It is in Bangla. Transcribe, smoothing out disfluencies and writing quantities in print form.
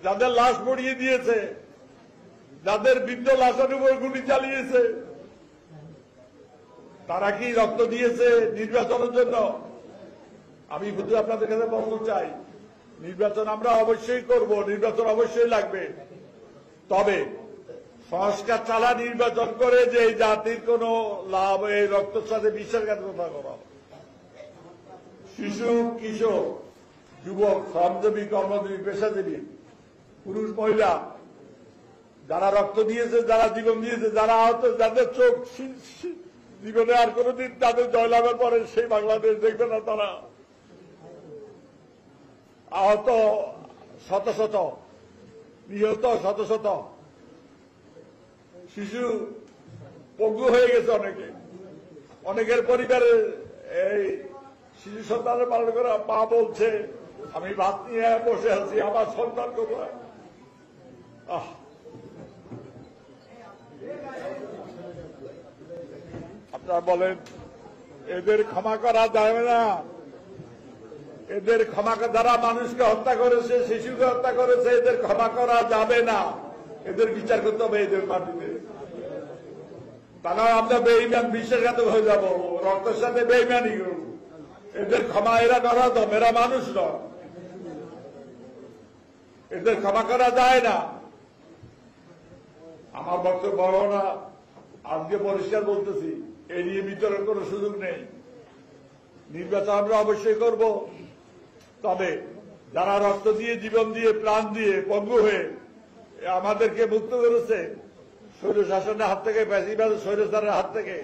যাদের লাশ পড়িয়ে দিয়েছে, যাদের বৃদ্ধ লাশের উপর গুলি চালিয়েছে, তারা কি রক্ত দিয়েছে নির্বাচনের জন্য? আমি শুধু আপনাদের কাছে বলতে চাই, নির্বাচন আমরা অবশ্যই করব, নির্বাচন অবশ্যই লাগবে। তবে সংস্কার ছাড়া নির্বাচন করে যে এই জাতির কোন লাভ, এই রক্তের সাথে বিশ্বাসঘাতকতা করা, শিশু, কিশোর, যুবক, শ্রমজীবী, কর্মজীবী, পেশাজীবী, পুরুষ, মহিলা, যারা রক্ত দিয়েছে, যারা জীবন দিয়েছে, যারা আহত, যাদের চোখ জীবনে আর কোনদিন তাদের জয়লাভের পরে সেই বাংলাদেশ দেখবে না, তারা আহত শত শত, নিহত শত শত, শিশু পঙ্গু হয়ে গেছে, অনেকের পরিবারে এই শিশু সন্তানের পালন করা মা বলছে, আমি ভাত নিয়ে বসে আছি, আমার সন্তান কোথায়? আপনারা বলেন, এদের ক্ষমা করা যাবে না? এদের ক্ষমা, যারা মানুষকে হত্যা করেছে, শিশুকে হত্যা করেছে, এদের ক্ষমা করা যাবে না। এদের বিচার করতে হবে এদের মাটিতে। তারা আমরা বেঈমান, বিশ্বাসঘাতক হয়ে যাব, রক্তের সাথে বেঈমানি করব। এদের ক্ষমা, এরা নরাধম, এরা মানুষ নয়, এদের ক্ষমা করা যায় না। আমার বক্তব্য বড় না, আজকে পরিষ্কার বলতেছি, এই নিয়ে বিতরণ করার সুযোগ নেই। নির্বাচন আমরা অবশ্যই করব, তবে যারা রক্ত দিয়ে, জীবন দিয়ে, প্রাণ দিয়ে, পঙ্গু হয়ে আমাদেরকে মুক্ত করেছে স্বৈর শাসনের হাত থেকে, ফ্যাসিবাদ স্বৈরাচারের হাত থেকে,